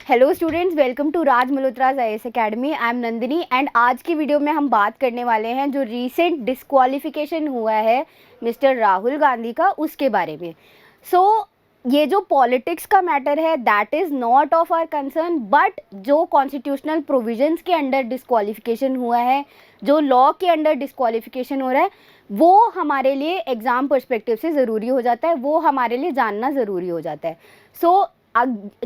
Hello students, welcome to Raj Malhotra's IAS academy. I am Nandini and आज की video में हम बात करने वाले हैं जो रीसेंट डिस्क्वालिफिकेशन हुआ है मिस्टर राहुल गांधी का, उसके बारे में। ये जो पॉलिटिक्स का मैटर है that is not of our concern, but जो कॉन्स्टिट्यूशनल प्रोविजंस के अंडर डिस्क्वालिफिकेशन हुआ है, जो लॉ के अंडर डिस्क्वालिफिकेशन हो रहा है, वो हमारे लिए एग्ज़ाम पर्सपेक्टिव से ज़रूरी हो जाता है, वो हमारे लिए जानना ज़रूरी हो जाता है।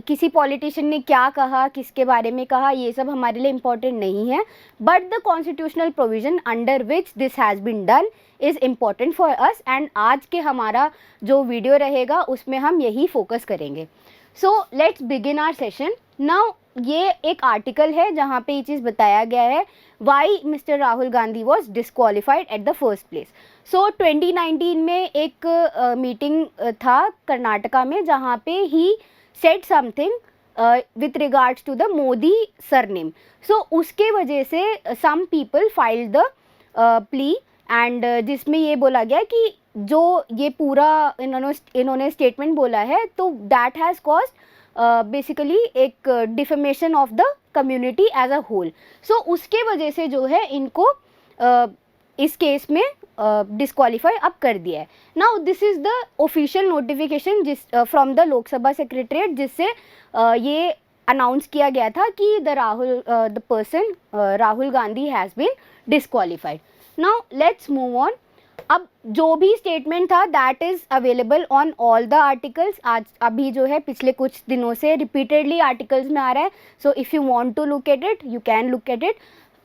किसी पॉलिटिशियन ने क्या कहा, किसके बारे में कहा, ये सब हमारे लिए इम्पोर्टेंट नहीं है, but the constitutional provision under which this has been done is important for us. And आज के हमारा जो वीडियो रहेगा उसमें हम यही फोकस करेंगे। So let's begin our session now. ये एक आर्टिकल है जहाँ पे ये चीज़ बताया गया है, why mister Rahul Gandhi was disqualified at the first place. 2019 में एक मीटिंग था कर्नाटका में जहाँ पे ही said something with regards to the Modi surname. So उसके वजह से some people filed the plea and जिसमें ये बोला गया कि जो ये पूरा इन्होंने स्टेटमेंट बोला है तो that has caused बेसिकली एक defamation of the community as a whole. So उसके वजह से जो है इनको इस केस में डिस्क्वालीफाई अब कर दिया है। Now this is the official notification जिस फ्रॉम द लोकसभा सेक्रेटरीट, जिससे ये अनाउंस किया गया था कि the person Rahul Gandhi has been disqualified. Now let's move on. अब जो भी स्टेटमेंट था that is available on all the articles. आज अभी जो है पिछले कुछ दिनों से रिपीटेडली आर्टिकल्स में आ रहा है, so if you want to look at it you can look at it,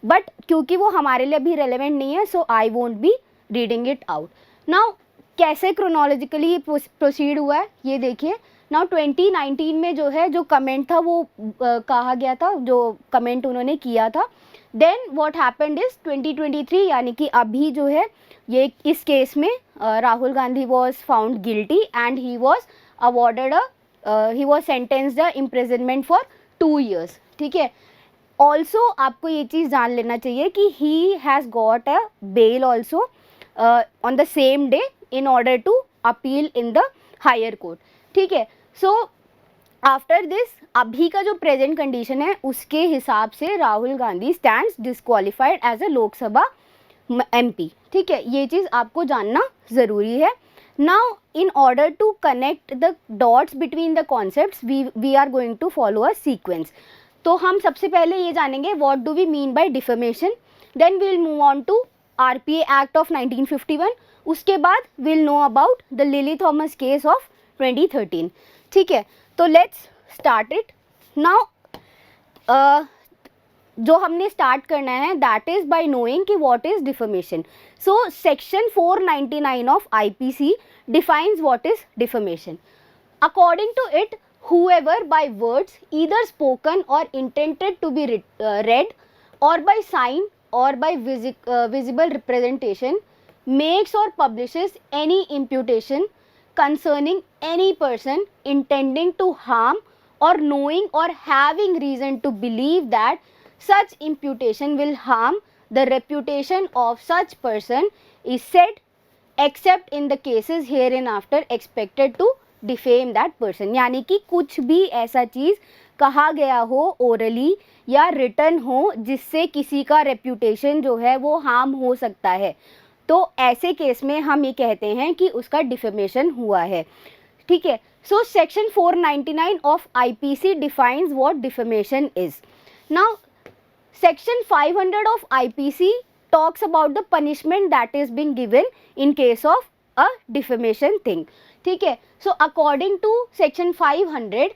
but क्योंकि वो हमारे लिए अभी रेलेवेंट नहीं है so I won't be reading it out. Now कैसे क्रोनोलॉजिकली प्रोसीड हुआ है ये देखिए। नाउ 2019 में जो है जो कमेंट था वो कहा गया था, जो कमेंट उन्होंने किया था। देन व्हाट हैपेंड इज 2023 यानी कि अभी जो है ये इस केस में Rahul Gandhi was found guilty and he was sentenced imprisonment for 2 years। ठीक है। ऑल्सो आपको ये चीज़ जान लेना चाहिए कि he has got a bail also on the same day in order to appeal in the higher court. ठीक है। सो आफ्टर दिस अभी का जो प्रेजेंट कंडीशन है उसके हिसाब से Rahul Gandhi stands disqualified as a Lok Sabha MP। ठीक है, ये चीज़ आपको जानना ज़रूरी है। Now in order to connect the dots between the concepts we are going to follow a sequence. तो हम सबसे पहले ये जानेंगे what do we mean by defamation, then we will move on to RPA act of 1951, उसके बाद will know about the Lily Thomas case of 2013। ठीक है, तो लेट्स स्टार्ट इट नाउ। जो हमने स्टार्ट करना है दैट इज़ बाय नोइंग कि what is defamation. So section 499 of IPC defines what is defamation. According to it, whoever by words either spoken or intended to be read or by sign or by visible representation makes or publishes any imputation concerning any person intending to harm or knowing or having reason to believe that such imputation will harm the reputation of such person is said except in the cases hereinafter expected to defame that person. यानी कि कुछ भी ऐसा चीज़ कहा गया हो orally या written हो जिससे किसी का रेप्यूटेशन जो है वो हार्म हो सकता है, तो ऐसे केस में हम ये कहते हैं कि उसका डिफेमेशन हुआ है। ठीक है। So section 499 of IPC defines what defamation is. Now section 500 of IPC talks about the punishment that is being given in case of a defamation thing. ठीक है। So according to section 500,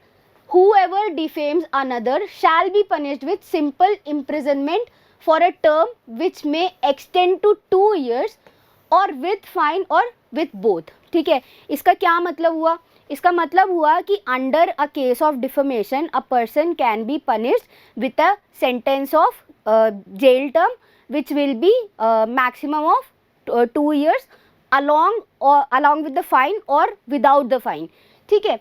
whoever defames another shall be punished with simple imprisonment for a term which may extend to 2 years or with fine or with both। ठीक है, इसका क्या मतलब हुआ? इसका मतलब हुआ कि under a case of defamation a person can be punished with a sentence of jail term which will be maximum of 2 years along with the fine or without the fine। ठीक है।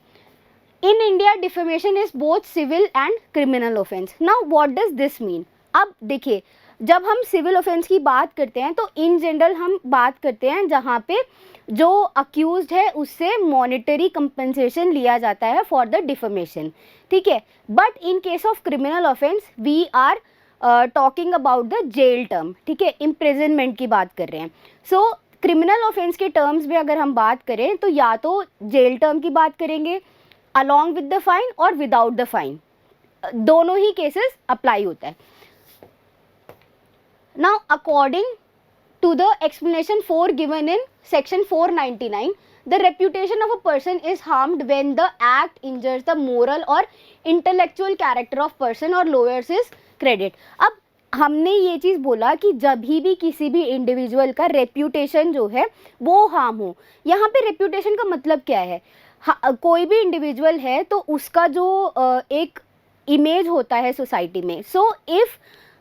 In India defamation is both civil and criminal offense। Now what does this mean? अब देखिए जब हम civil offence की बात करते हैं तो इन जनरल हम बात करते हैं जहाँ पे जो अक्यूज्ड है उससे मॉनेटरी कंपनसेशन लिया जाता है फॉर द डिफमेशन, ठीक है। But in case of criminal offence we are talking about the jail term, ठीक है, इम्प्रिजनमेंट की बात कर रहे हैं। सो क्रिमिनल ऑफेंस के टर्म्स में अगर हम बात करें तो या तो जेल टर्म की बात करेंगे अलॉन्ग विद द फाइन और विदाउट द फाइन, दोनों ही केसेस अप्लाई होता है। Now according to the explanation 4 given in section 499, the reputation of a person is harmed when the act injures the moral or intellectual character of person or lowers his credit। अब हमने ये चीज़ बोला कि जब भी किसी भी इंडिविजुअल का रेप्यूटेशन जो है वो हार्म हो। यहाँ पे रेप्यूटेशन का मतलब क्या है? कोई भी इंडिविजुअल है तो उसका जो एक इमेज होता है सोसाइटी में, so if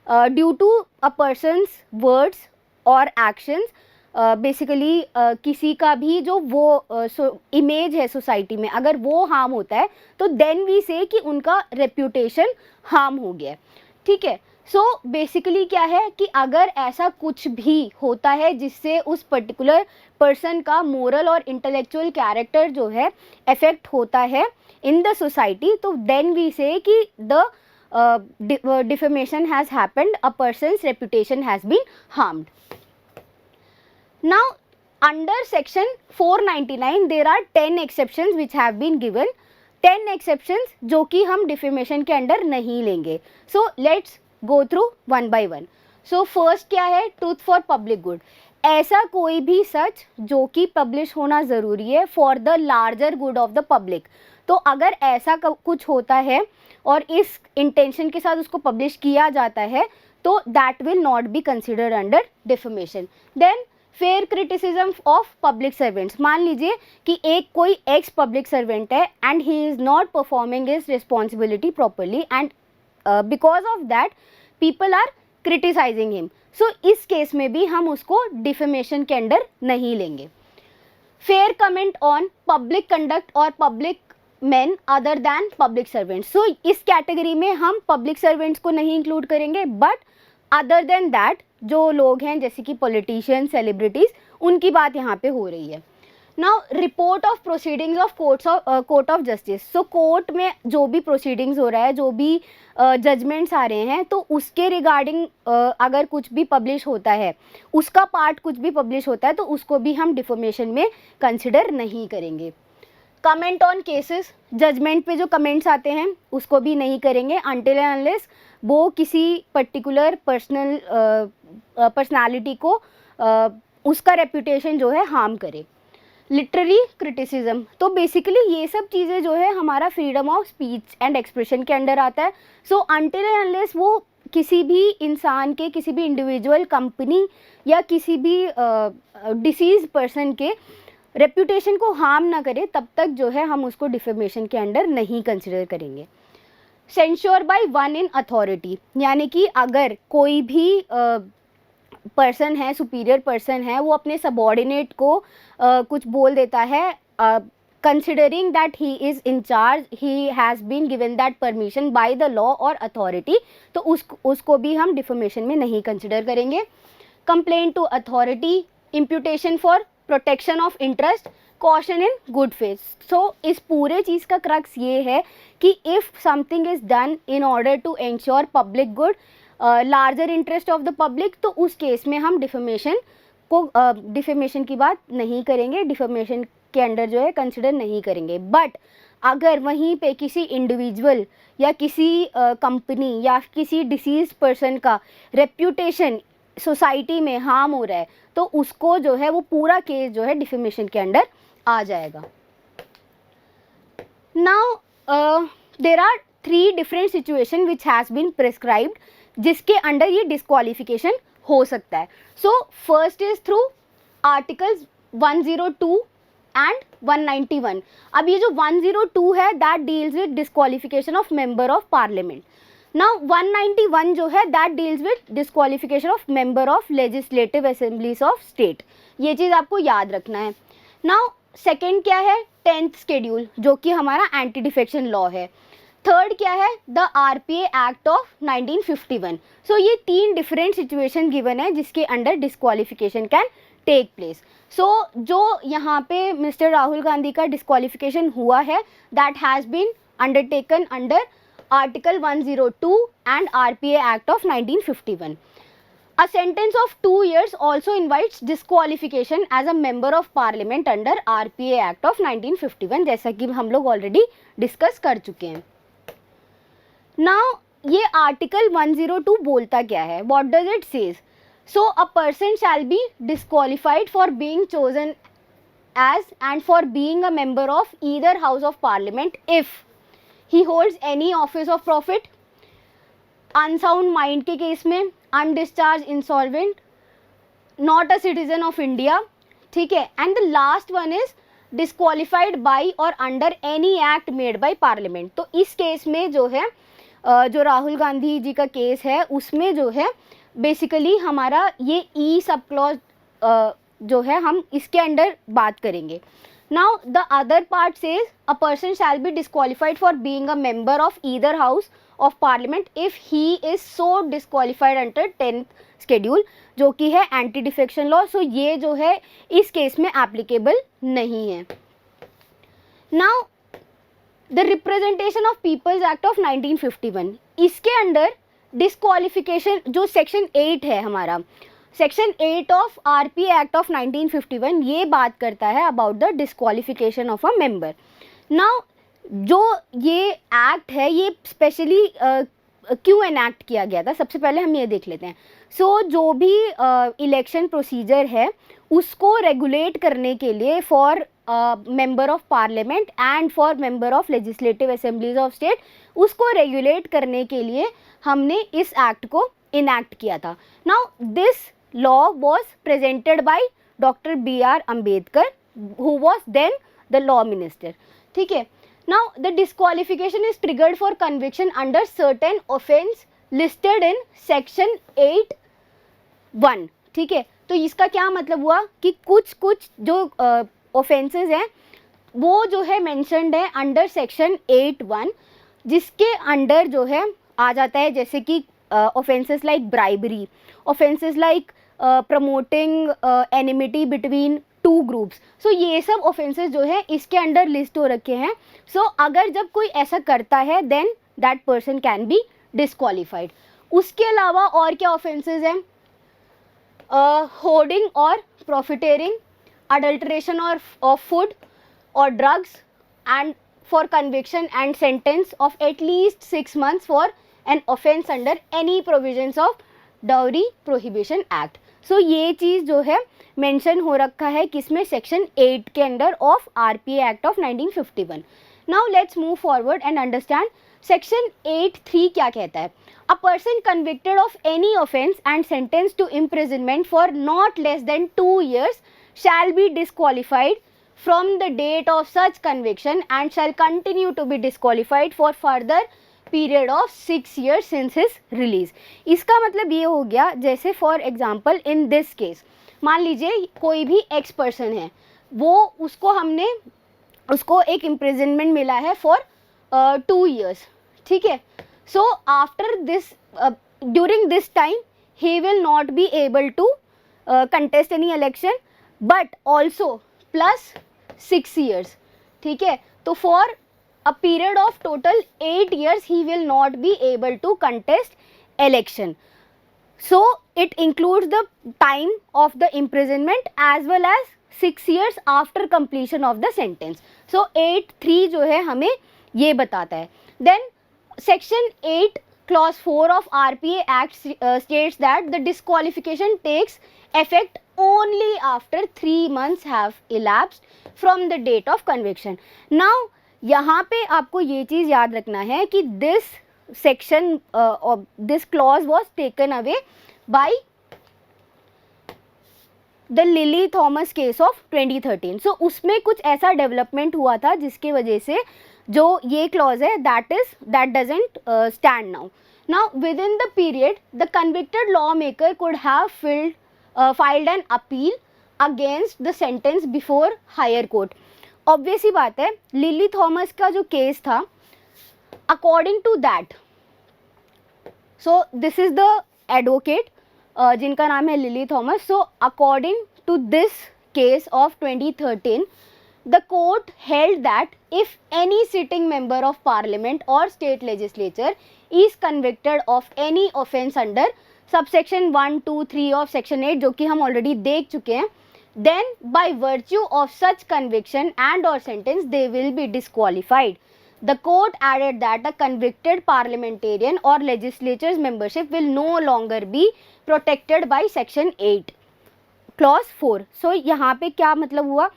due to a person's words और एक्शंस बेसिकली किसी का भी जो वो इमेज है सोसाइटी में अगर वो हार्म होता है तो देन वी से कि उनका रेप्यूटेशन हार्म हो गया है, ठीक है। सो बेसिकली क्या है कि अगर ऐसा कुछ भी होता है जिससे उस पर्टिकुलर पर्सन का मोरल और इंटेलेक्चुअल कैरेक्टर जो है अफेक्ट होता है इन द सोसाइटी, तो देन वी से कि the defamation has happened, a person's reputation has been harmed. Now under section 499 there are 10 exceptions which have been given, 10 exceptions जो कि हम defamation के अंडर नहीं लेंगे। So let's go through one by one. So first क्या है? truth for public good, ऐसा कोई भी सच जो कि पब्लिश होना ज़रूरी है for the larger good of the public. तो अगर ऐसा कुछ होता है और इस इंटेंशन के साथ उसको पब्लिश किया जाता है तो that will not be considered under defamation. Then fair criticism of public servants, मान लीजिए कि एक कोई एक्स पब्लिक सर्वेंट है and he is not performing his responsibility properly and because of that people are criticising him, so इस case में भी हम उसको डिफमेशन के अंडर नहीं लेंगे। Fair comment on public conduct और public men other than public servants, so इस कैटेगरी में हम पब्लिक सर्वेंट्स को नहीं इंक्लूड करेंगे, बट अदर देन दैट जो लोग हैं जैसे कि पॉलिटिशियन, सेलिब्रिटीज़, उनकी बात यहाँ पे हो रही है। Now report of proceedings of court of justice, so court में जो भी प्रोसीडिंग्स हो रहा है, जो भी जजमेंट्स आ रहे हैं, तो उसके रिगार्डिंग अगर कुछ भी पब्लिश होता है, उसका पार्ट कुछ भी पब्लिश होता है तो उसको भी हम डिफमेशन में कंसिडर नहीं करेंगे। कमेंट ऑन केसेस, जजमेंट पे जो कमेंट्स आते हैं उसको भी नहीं करेंगे अनटिल एंड अनलेस वो किसी पर्टिकुलर पर्सनालिटी को उसका रेपुटेशन जो है हार्म करे। लिटरेरी क्रिटिसिज्म, तो बेसिकली ये सब चीज़ें जो है हमारा freedom of speech and expression के अंडर आता है। सो अनटिल एंड अनलेस वो किसी भी इंसान के, किसी भी इंडिविजुअल, कंपनी या किसी भी डिसीज पर्सन के रेप्यूटेशन को हार्म ना करे तब तक जो है हम उसको डिफेमेशन के अंडर नहीं कंसिडर करेंगे। Censure by one in authority, यानी कि अगर कोई भी पर्सन है, सुपीरियर पर्सन है, वो अपने सबॉर्डिनेट को कुछ बोल देता है considering that he is in charge, he has been given that permission by the law और अथॉरिटी, तो उसको भी हम डिफेमेशन में नहीं कंसिडर करेंगे। Complaint to authority, imputation for protection of interest, caution in good faith. So इस पूरे चीज़ का क्रक्स ये है कि if something is done in order to ensure public good, larger interest of the public, तो उस केस में हम डिफेमेशन की बात नहीं करेंगे, डिफेमेशन के अंडर जो है कंसिडर नहीं करेंगे। बट अगर वहीं पे किसी इंडिविजुअल या किसी कंपनी या किसी डिसीज पर्सन का रेप्यूटेशन सोसाइटी में हार्म हो रहा है तो उसको जो है वो पूरा केस जो है डिफेमेशन के अंडर आ जाएगा। Now there are 3 different situation which has been prescribed जिसके अंडर ये डिस्क्वालिफिकेशन हो सकता है। So first is through articles 102 and 191। अब ये जो 102 है that deals with disqualification of member of parliament. Now 191 जो है that deals with disqualification of member of legislative assemblies of state. ये चीज़ आपको याद रखना है। नाउ सेकेंड क्या है? 10th शेड्यूल जो कि हमारा एंटी डिफेक्शन लॉ है। थर्ड क्या है, the RPA act of 1951। So ये 3 डिफरेंट सिचुएशन गिवन है जिसके under disqualification can take place. So जो यहाँ पे मिस्टर राहुल गांधी का डिस्क्वालिफिकेशन हुआ है, that has been undertaken under article 102 and RPA act of 1951। A sentence of 2 years also invites disqualification as a member of parliament under RPA Act of 1951, जैसा कि हम लोग ऑलरेडी डिस्कस कर चुके हैं। Now ये आर्टिकल 102 बोलता क्या है, what does it says? So a person shall be disqualified for being chosen as and for being a member of either house of parliament if he holds any office of profit, unsound mind के case में, undischarge insolvent, not a citizen of India, ठीक है, and the last one is disqualified by और under any act made by parliament. तो इस case में जो है जो राहुल गांधी जी का केस है उसमें जो है बेसिकली हमारा ये ई सब क्लॉज जो है हम इसके अंडर बात करेंगे। Now the other part says a person shall be disqualified for being a member of either house of parliament if he is so disqualified under 10th schedule, जो कि है एंटी डिफेक्शन लॉ। सो ये जो है इस case में applicable नहीं है। Now the representation of people's act of 1951, इसके अंडर डिस्क्वालिफिकेशन जो सेक्शन 8 है हमारा, section 8 of RPA act of 1951 ये बात करता है about the disqualification of a member. Now जो ये एक्ट है ये स्पेशली क्यों एनैक्ट किया गया था, सबसे पहले हम ये देख लेते हैं। सो जो भी इलेक्शन प्रोसीजर है उसको रेगुलेट करने के लिए for member of parliament and for member of legislative assemblies of state, उसको रेगुलेट करने के लिए हमने इस एक्ट को इनैक्ट किया था। Now this law was presented by Dr. B.R. Ambedkar, who was then the law minister, ठीक है। Now the disqualification is triggered for conviction under certain offence listed in section 8(1), ठीक है। तो इसका क्या मतलब हुआ कि कुछ जो offences हैं वो जो है mentioned है अंडर सेक्शन 8(1), जिसके अंडर जो है आ जाता है जैसे कि offences like bribery, offences like promoting enmity between 2 groups. So ये सब ऑफेंसेस जो है इसके अंडर लिस्ट हो रखे हैं। सो अगर जब कोई ऐसा करता है then that person can be disqualified. उसके अलावा और क्या ऑफेंसेस हैं, होर्डिंग और प्रॉफिटेरिंग, अडल्ट्रेशन और ऑफ फूड और drugs, and for conviction and sentence of at least 6 months for an offence under any provisions of dowry prohibition act. So ये चीज़ जो है मेंशन हो रखा है किसमें, सेक्शन 8 के under of RPA act of 1951। Now let's move forward and understand section 8(3 क्या कहता है। A person convicted of any offence and sentence to imprisonment for not less than 2 years shall be disqualified from the date of such conviction and shall continue to be disqualified for further period of 6 years since his release. इसका मतलब ये हो गया जैसे for example in this case मान लीजिए कोई भी एक्स पर्सन है, वो उसको एक इम्प्रिजनमेंट मिला है फॉर 2 years, ठीक है। So after this during this time he will not be able to contest any election but also plus 6 years, ठीक है। तो फॉर a period of total 8 years he will not be able to contest election. So it includes the time of the imprisonment as well as 6 years after completion of the sentence. So 8(3 जो है हमें ये बताता है। Then section 8 clause 4 of RPA Act states that the disqualification takes effect only after 3 months have elapsed from the date of conviction. Now यहाँ पे आपको ये चीज़ याद रखना है कि this section this clause was taken away by the Lily Thomas case of 2013। सो उसमें कुछ ऐसा डेवलपमेंट हुआ था जिसके वजह से जो ये क्लॉज है that doesn't stand now within the period the convicted law maker could have filed an appeal against the sentence before higher court। Obvious ही बात है, लिली थॉमस का जो केस था according to that, so this is the advocate जिनका नाम है Lily Thomas. So according to this case of 2013, the court held that if any sitting member of parliament or state legislature is convicted of any offence under subsection 1, 2, 3 of section 8, जो कि हम already देख चुके हैं, then by virtue of such conviction and or sentence they will be disqualified. The court added that a convicted parliamentarian or legislature's membership will no longer be protected by section 8 clause 4. सो यहाँ पे क्या मतलब हुआ,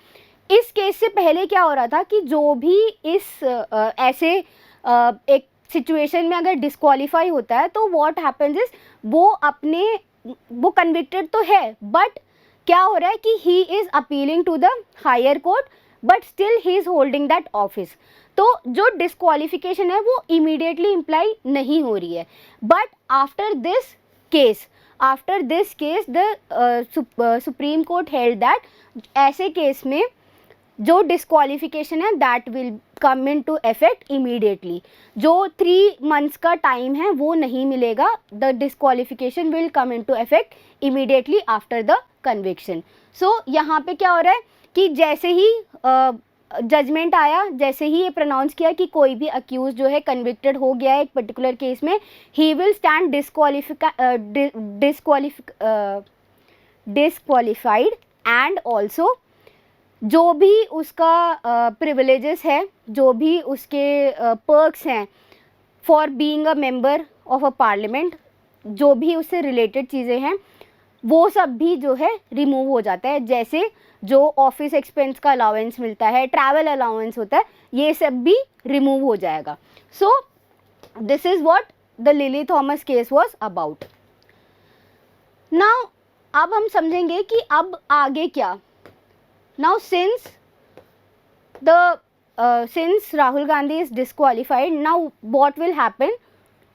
इस case से पहले क्या हो रहा था कि जो भी इस ऐसे एक सिचुएशन में अगर डिस्क्वालीफाई होता है तो व्हाट हैपेंस इज वो कन्विक्टेड तो है, बट क्या हो रहा है कि he is appealing to the higher court but still he is holding that office. तो जो डिस्क्वालिफिकेशन है वो इमीडिएटली इम्प्लाई नहीं हो रही है. But after this case the supreme court held that ऐसे केस में जो डिस्क्वालिफिकेशन है that will come in to effect immediately. जो 3 months का टाइम है वो नहीं मिलेगा. The disqualification will come in to effect immediately after the conviction. So यहाँ पे क्या हो रहा है कि जैसे ही जजमेंट आया, जैसे ही ये प्रोनाउंस किया कि कोई भी अक्यूज जो है कन्विक्टेड हो गया है एक पर्टिकुलर केस में, he will stand disqualified and also जो भी उसका प्रिविलेजेस है, जो भी उसके पर्क्स हैं for being a member of a parliament, जो भी उससे रिलेटेड चीज़ें हैं वो सब भी जो है रिमूव हो जाता है. जैसे जो ऑफिस एक्सपेंस का अलाउंस मिलता है, ट्रैवल अलाउंस होता है, ये सब भी रिमूव हो जाएगा. So this is what the Lily Thomas case was about. Now अब हम समझेंगे कि अब आगे क्या. Now since Rahul Gandhi is disqualified, now what will happen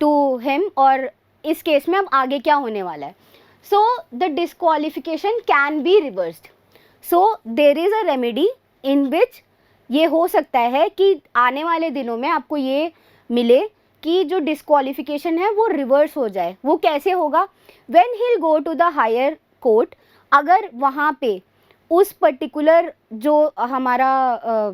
to him, और इस केस में अब आगे क्या होने वाला है. So the disqualification can be reversed. So there is a remedy in which ये हो सकता है कि आने वाले दिनों में आपको ये मिले कि जो डिस्क्वालिफिकेशन है वो रिवर्स हो जाए. वो कैसे होगा, when he will go to the higher court, अगर वहाँ पे उस पर्टिकुलर जो हमारा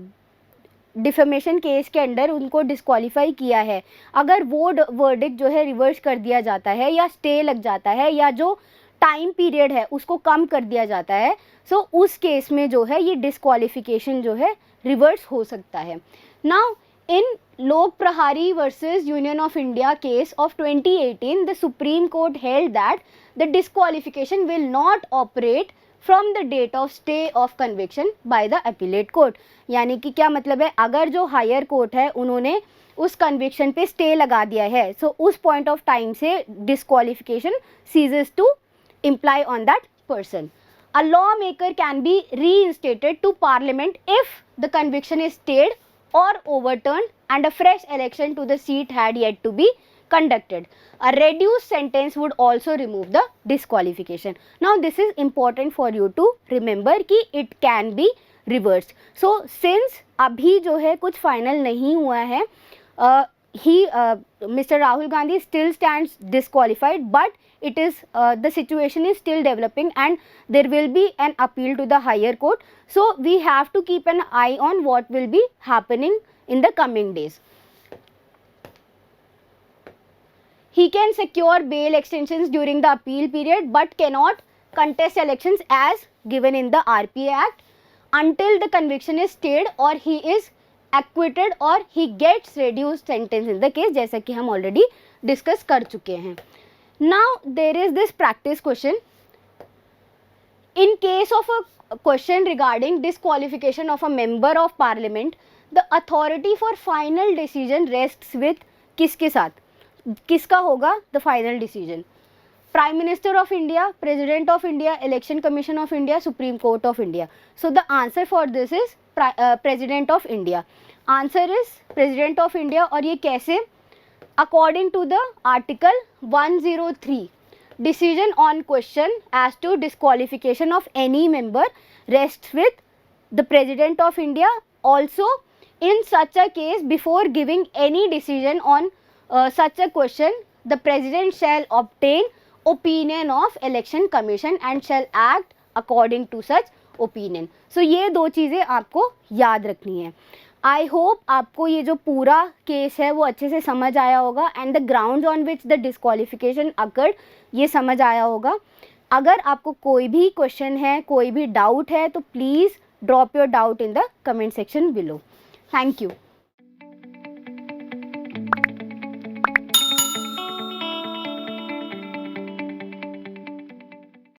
डिफेमेशन केस के अंडर उनको डिस्क्वालीफाई किया है, अगर वो वर्डिक्ट जो है रिवर्स कर दिया जाता है या स्टे लग जाता है या जो टाइम पीरियड है उसको कम कर दिया जाता है, सो उस केस में जो है ये डिस्क्वालिफिकेशन जो है रिवर्स हो सकता है. Now in Lok Prahari versus Union of India case of 2018, the supreme court held that the disqualification will not operate from the date of stay of conviction by the appellate court. यानी कि क्या मतलब है, अगर जो हायर कोर्ट है उन्होंने उस कन्विक्शन पे स्टे लगा दिया है, सो उस पॉइंट ऑफ टाइम से disqualification ceases to imply on that person. A lawmaker can be reinstated to parliament if the conviction is stayed or overturned and a fresh election to the seat had yet to be conducted. A reduced sentence would also remove the disqualification. Now this is important for you to remember कि it can be reversed. So since अभी जो है कुछ final नहीं हुआ है, Mr. Rahul Gandhi still stands disqualified, but it is the situation is still developing and there will be an appeal to the higher court. So we have to keep an eye on what will be happening in the coming days. He can secure bail extensions during the appeal period but cannot contest elections as given in the RPA Act until the conviction is stayed or he is acquitted or he gets reduced sentence in the case, जैसा कि हम already discuss कर चुके हैं. Now there is this practice question. In case of a question regarding disqualification of a member of parliament, the authority for final decision rests with किसके साथ, किसका होगा the final decision? Prime Minister of India, President of India, Election Commission of India, Supreme Court of India. So the answer for this is President of India. Answer is President of India. और ये कैसे? According to the Article 103, decision on question as to disqualification of any member rests with the President of India. Also, In such a case, before giving any decision on such a question, the President shall obtain opinion of Election Commission and shall act according to such opinion. So ये दो चीज़ें आपको याद रखनी है. I hope आपको ये जो पूरा केस है वो अच्छे से समझ आया होगा and the grounds on which the disqualification occurred ये समझ आया होगा. अगर आपको कोई भी क्वेश्चन है, कोई भी डाउट है, तो please drop your doubt in the comment section below. Thank you.